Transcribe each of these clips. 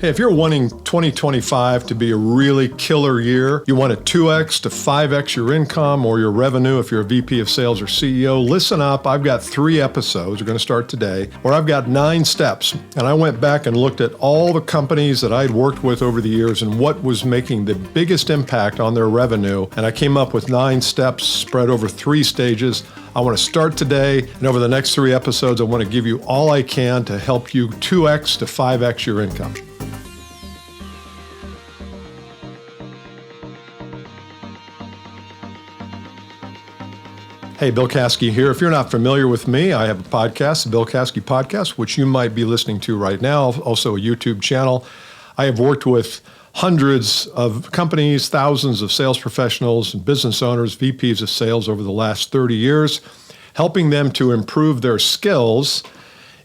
Hey, if you're wanting 2025 to be a really killer year, you want to 2x to 5x your income or your revenue if you're a VP of sales or CEO, listen up. I've got 3 episodes, we're going to start today, where I've got 9 steps. And I went back and looked at all the companies that I'd worked with over the years and what was making the biggest impact on their revenue. And I came up with 9 steps spread over 3 stages. I want to start today, and over the next 3 episodes, I want to give you all I can to help you 2x to 5x your income. Hey, Bill Caskey here. If you're not familiar with me, I have a podcast, the Bill Caskey Podcast, which you might be listening to right now, also a YouTube channel. I have worked with hundreds of companies, thousands of sales professionals and business owners, VPs of sales over the last 30 years, helping them to improve their skills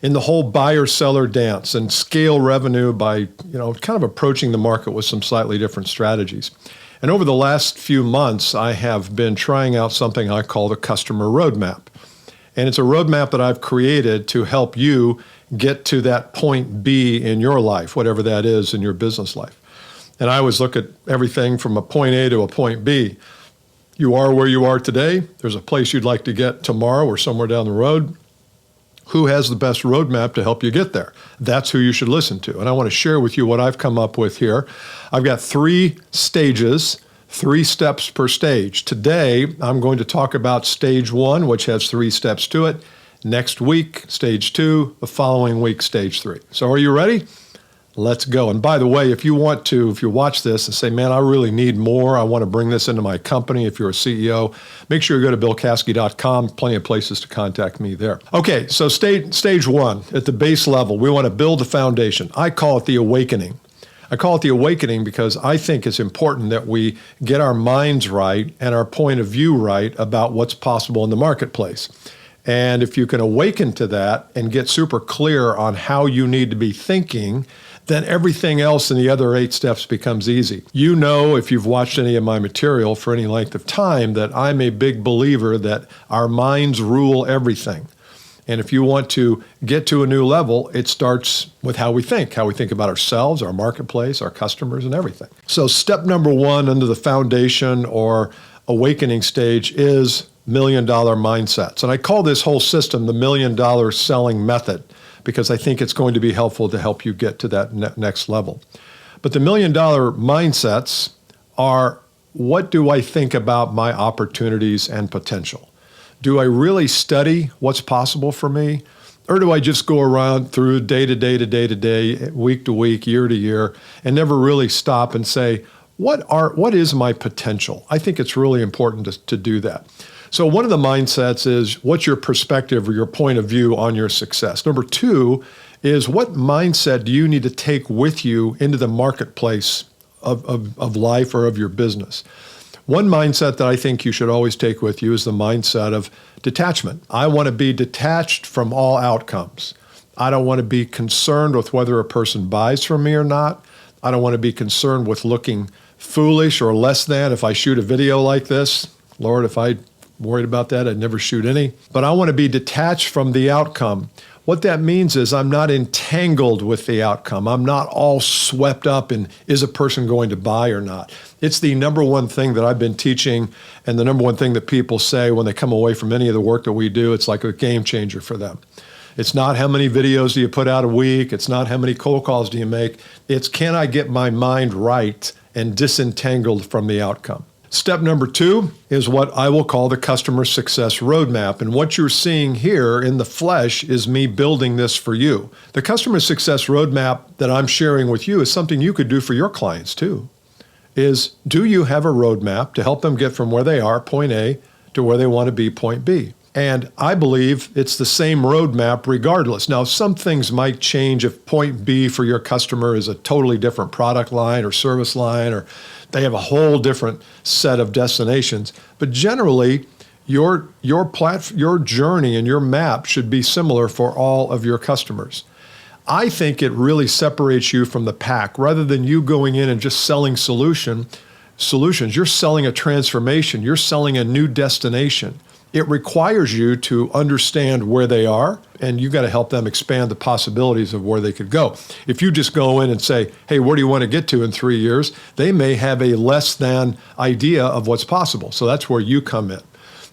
in the whole buyer-seller dance and scale revenue by, kind of approaching the market with some slightly different strategies. And over the last few months, I have been trying out something I call the customer roadmap. And it's a roadmap that I've created to help you get to that point B in your life, whatever that is in your business life. And I always look at everything from a point A to a point B. You are where you are today. There's a place you'd like to get tomorrow or somewhere down the road. Who has the best roadmap to help you get there? That's who you should listen to. And I want to share with you what I've come up with here. I've got 3 stages, 3 steps per stage. Today, I'm going to talk about stage 1, which has 3 steps to it. Next week, stage 2. The following week, stage 3. So are you ready? Let's go. And by the way, if you watch this and say, man, I really need more, I want to bring this into my company, if you're a CEO, make sure you go to billcaskey.com. Plenty of places to contact me there. Okay, so stage 1, at the base level, we want to build a foundation. I call it the awakening. I call it the awakening because I think it's important that we get our minds right and our point of view right about what's possible in the marketplace. And if you can awaken to that and get super clear on how you need to be thinking, then everything else in the other 8 steps becomes easy. You know, if you've watched any of my material for any length of time, that I'm a big believer that our minds rule everything. And if you want to get to a new level, it starts with how we think about ourselves, our marketplace, our customers, and everything. So step number 1 under the foundation or awakening stage is $1 million mindsets. And I call this whole system the $1 million selling method, because I think it's going to be helpful to help you get to that next level. But the $1 million mindsets are, what do I think about my opportunities and potential? Do I really study what's possible for me? Or do I just go around through day to day to day to day, week to week, year to year, and never really stop and say, what is my potential? I think it's really important to do that. So one of the mindsets is, what's your perspective or your point of view on your success? Number 2 is, what mindset do you need to take with you into the marketplace of life or of your business? One mindset that I think you should always take with you is the mindset of detachment. I want to be detached from all outcomes. I don't want to be concerned with whether a person buys from me or not. I don't want to be concerned with looking foolish or less than if I shoot a video like this. Lord, if I worried about that, I'd never shoot any. But I want to be detached from the outcome. What that means is I'm not entangled with the outcome. I'm not all swept up in, is a person going to buy or not? It's the number one thing that I've been teaching, and the number one thing that people say when they come away from any of the work that we do. It's like a game changer for them. It's not how many videos do you put out a week. It's not how many cold calls do you make. It's, can I get my mind right and disentangled from the outcome? Step number 2 is what I will call the customer success roadmap. And what you're seeing here in the flesh is me building this for you. The customer success roadmap that I'm sharing with you is something you could do for your clients too. Is, do you have a roadmap to help them get from where they are, point A, to where they want to be, point B? And I believe it's the same roadmap regardless. Now, some things might change if point B for your customer is a totally different product line or service line, or they have a whole different set of destinations. But generally, your journey and your map should be similar for all of your customers. I think it really separates you from the pack. Rather than you going in and just selling solutions, you're selling a transformation. You're selling a new destination. it requires you to understand where they are, and you've got to help them expand the possibilities of where they could go. If you just go in and say, hey, where do you want to get to in 3 years? They may have a less than idea of what's possible. So that's where you come in.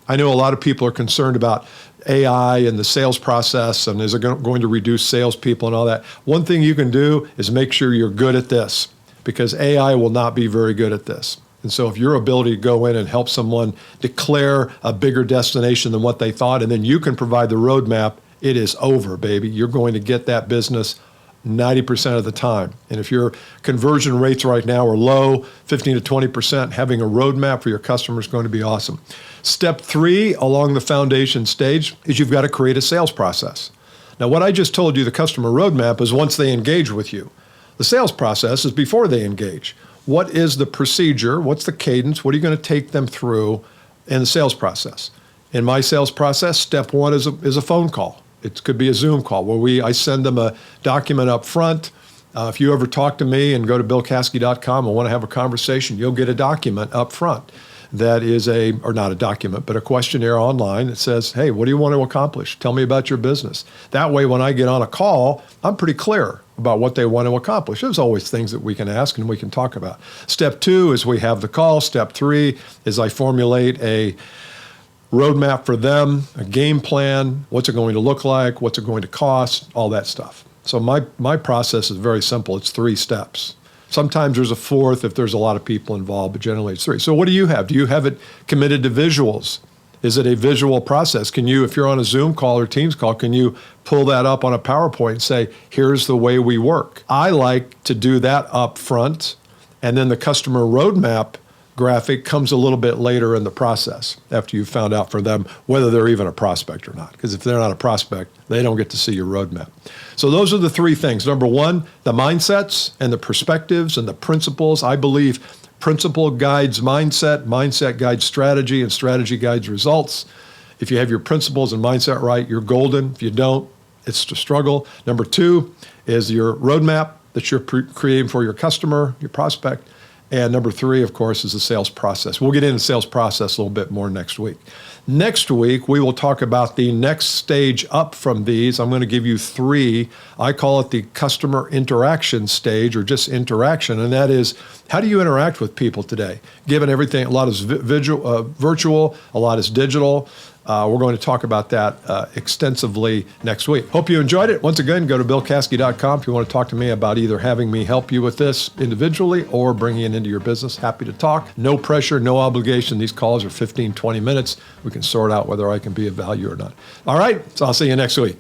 I know a lot of people are concerned about AI and the sales process, and is it going to reduce salespeople and all that. One thing you can do is make sure you're good at this, because AI will not be very good at this. And so if your ability to go in and help someone declare a bigger destination than what they thought, and then you can provide the roadmap, it is over, baby. You're going to get that business 90% of the time. And if your conversion rates right now are low, 15 to 20%, having a roadmap for your customer is going to be awesome. Step 3 along the foundation stage is you've got to create a sales process. Now, what I just told you, the customer roadmap, is once they engage with you. The sales process is before they engage. What is the procedure? What's the cadence? What are you going to take them through in the sales process? In my sales process, step 1 is a phone call. It could be a Zoom call where I send them a document up front. If you ever talk to me and go to billcaskey.com and want to have a conversation, you'll get a document up front that is or not a document, but a questionnaire online that says, hey, what do you want to accomplish? Tell me about your business. That way, when I get on a call, I'm pretty clear about what they want to accomplish. There's always things that we can ask and we can talk about. Step 2 is we have the call. Step 3 is I formulate a roadmap for them, a game plan, what's it going to look like, what's it going to cost, all that stuff. So my process is very simple. It's 3 steps. Sometimes there's a 4th if there's a lot of people involved, but generally it's 3. So what do you have? Do you have it committed to visuals? Is it a visual process? Can you, if you're on a Zoom call or Teams call, can you pull that up on a PowerPoint and say, here's the way we work? I like to do that up front, and then the customer roadmap graphic comes a little bit later in the process after you've found out for them whether they're even a prospect or not. Because if they're not a prospect, they don't get to see your roadmap. So those are the 3 things. Number 1, the mindsets and the perspectives and the principles. I believe principle guides mindset, mindset guides strategy, and strategy guides results. If you have your principles and mindset right, you're golden. If you don't, it's a struggle. Number 2 is your roadmap that you're creating for your customer, your prospect. And number 3, of course, is the sales process. We'll get into sales process a little bit more next week. Next week, we will talk about the next stage up from these. I'm going to give you 3. I call it the customer interaction stage, or just interaction. And that is, how do you interact with people today? Given everything, a lot is virtual, a lot is digital. We're going to talk about that extensively next week. Hope you enjoyed it. Once again, go to billcaskey.com if you want to talk to me about either having me help you with this individually or bringing it into your business. Happy to talk. No pressure, no obligation. These calls are 15, 20 minutes. We can sort out whether I can be of value or not. All right, so I'll see you next week.